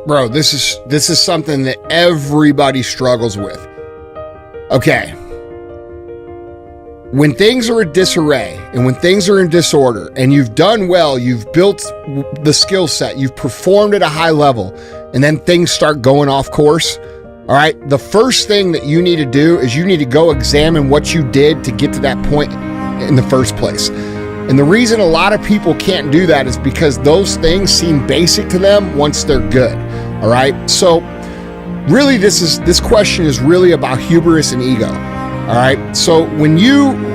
Bro, this is something that everybody struggles with. Okay. When things are in disarray and when things are in disorder and you've done well, you've built the skill set, you've performed at a high level, and then things start going off course, all right, the first thing that you need to do is you need to go examine what you did to get to that point in the first place. And the reason a lot of people can't do that is because those things seem basic to them once they're good, all right? So really this question is really about hubris and ego. All right. So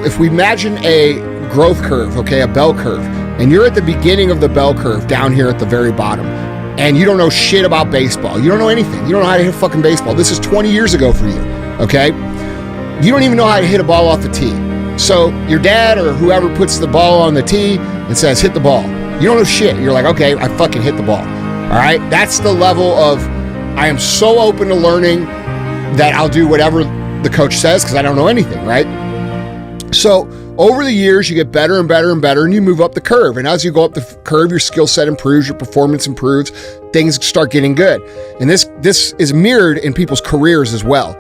if we imagine a growth curve, okay, a bell curve, and you're at the beginning of the bell curve down here at the very bottom, and you don't know shit about baseball. You don't know anything. You don't know how to hit fucking baseball. This is 20 years ago for you. Okay. You don't even know how to hit a ball off the tee. So your dad or whoever puts the ball on the tee and says, hit the ball. You don't know shit. You're like, okay, I fucking hit the ball. All right. That's the level of, I am so open to learning that I'll do whatever the coach says because I don't know anything, right? So over the years, you get better and better and better, and you move up the curve. And as you go up the curve, your skill set improves, your performance improves, things start getting good. And this is mirrored in people's careers as well.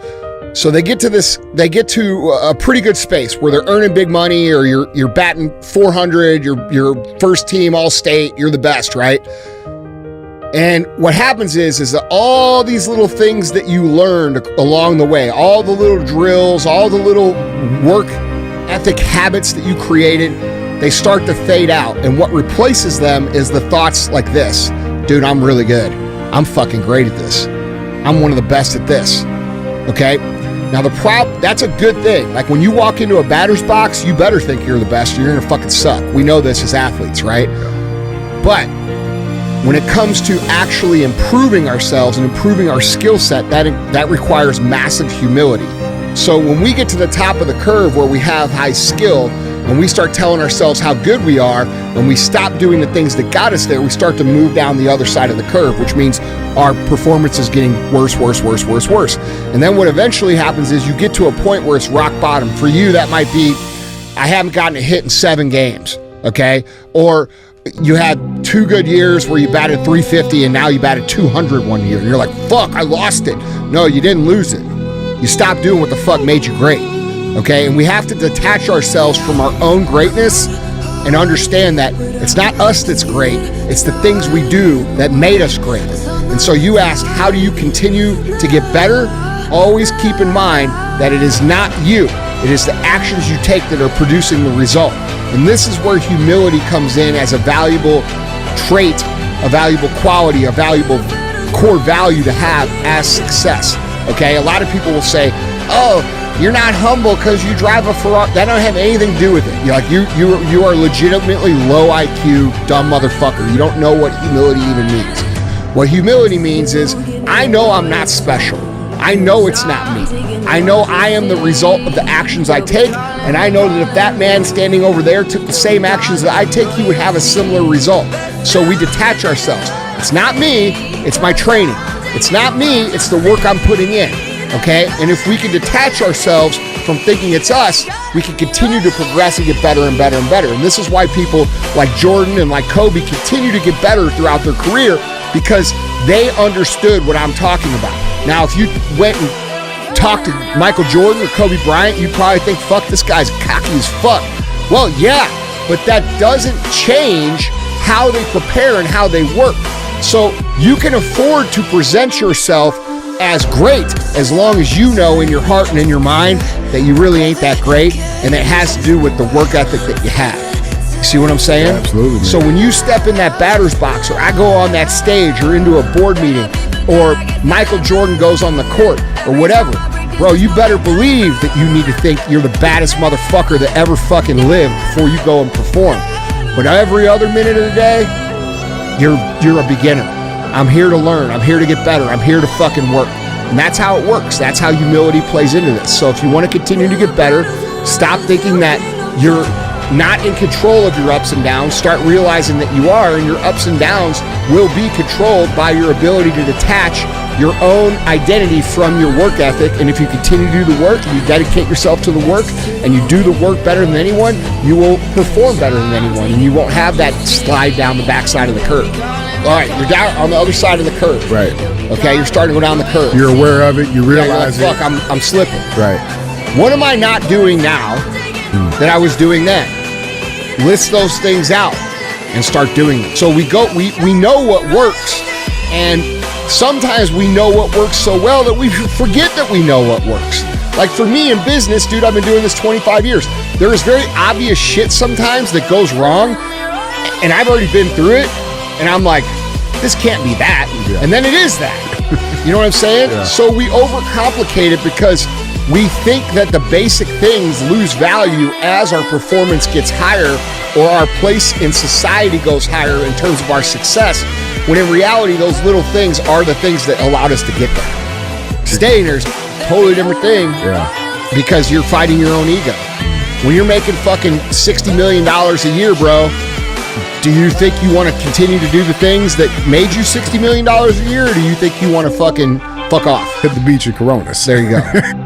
So they get to a pretty good space where they're earning big money, or you're batting 400, you're first team all-state, you're the best, right? And what happens is that all these little things that you learned along the way, all the little drills, all the little work ethic habits that you created, they start to fade out. And what replaces them is the thoughts like this: dude, I'm really good. I'm fucking great at this. I'm one of the best at this. Okay? Now that's a good thing. Like when you walk into a batter's box, you better think you're the best or you're gonna fucking suck. We know this as athletes, right? But when it comes to actually improving ourselves and improving our skill set, that requires massive humility. So when we get to the top of the curve where we have high skill and we start telling ourselves how good we are, and we stop doing the things that got us there, we start to move down the other side of the curve, which means our performance is getting worse. And then what eventually happens is you get to a point where it's rock bottom. For you, that might be, I haven't gotten a hit in 7 games, okay? Or you had 2 good years where you batted 350 and now you batted 200 one year. And you're like, fuck, I lost it. No, you didn't lose it. You stopped doing what the fuck made you great. Okay? And we have to detach ourselves from our own greatness and understand that it's not us that's great. It's the things we do that made us great. And so you ask, how do you continue to get better? Always keep in mind that it is not you. It is the actions you take that are producing the result. And this is where humility comes in as a valuable trait, a valuable quality, a valuable core value to have as success. Okay, a lot of people will say, oh, you're not humble because you drive a Ferrari. That don't have anything to do with it. You're like, you are legitimately low IQ, dumb motherfucker. You don't know what humility even means. What humility means is, I know I'm not special. I know it's not me. I know I am the result of the actions I take, and I know that if that man standing over there took the same actions that I take, he would have a similar result. So we detach ourselves. It's not me, it's my training. It's not me, it's the work I'm putting in, okay? And if we can detach ourselves from thinking it's us, we can continue to progress and get better and better and better. And this is why people like Jordan and like Kobe continue to get better throughout their career, because they understood what I'm talking about. Now, if you went and talked to Michael Jordan or Kobe Bryant, you'd probably think, fuck, this guy's cocky as fuck. Well, yeah, but that doesn't change how they prepare and how they work. So you can afford to present yourself as great as long as you know in your heart and in your mind that you really ain't that great, and it has to do with the work ethic that you have. You see what I'm saying? Yeah, absolutely. Man. So when you step in that batter's box, or I go on that stage, or into a board meeting, or Michael Jordan goes on the court, or whatever, bro, you better believe that you need to think you're the baddest motherfucker that ever fucking lived before you go and perform. But every other minute of the day, you're a beginner. I'm here to learn. I'm here to get better. I'm here to fucking work. And that's how it works. That's how humility plays into this. So if you want to continue to get better, stop thinking that you're not in control of your ups and downs. Start realizing that you are, and your ups and downs will be controlled by your ability to detach your own identity from your work ethic. And if you continue to do the work, you dedicate yourself to the work, and you do the work better than anyone, you will perform better than anyone, and you won't have that slide down the backside of the curve. All right, you're down on the other side of the curve. Right. Okay, you're starting to go down the curve. You're aware of it. You realize fuck, I'm slipping. Right. What am I not doing now that I was doing then? List those things out and start doing it. So we know what works, and sometimes we know what works so well that we forget that we know what works. Like for me in business, dude, I've been doing this 25 years. There is very obvious shit sometimes that goes wrong, and I've already been through it, and I'm like, this can't be that. Yeah. And then it is that. You know what I'm saying? Yeah. So we overcomplicate it because we think that the basic things lose value as our performance gets higher or our place in society goes higher in terms of our success, when in reality, those little things are the things that allowed us to get there. Staying there is a totally different thing because you're fighting your own ego. When you're making fucking $60 million a year, bro, do you think you want to continue to do the things that made you $60 million a year, or do you think you want to fucking fuck off? Hit the beach in Coronas. There you go.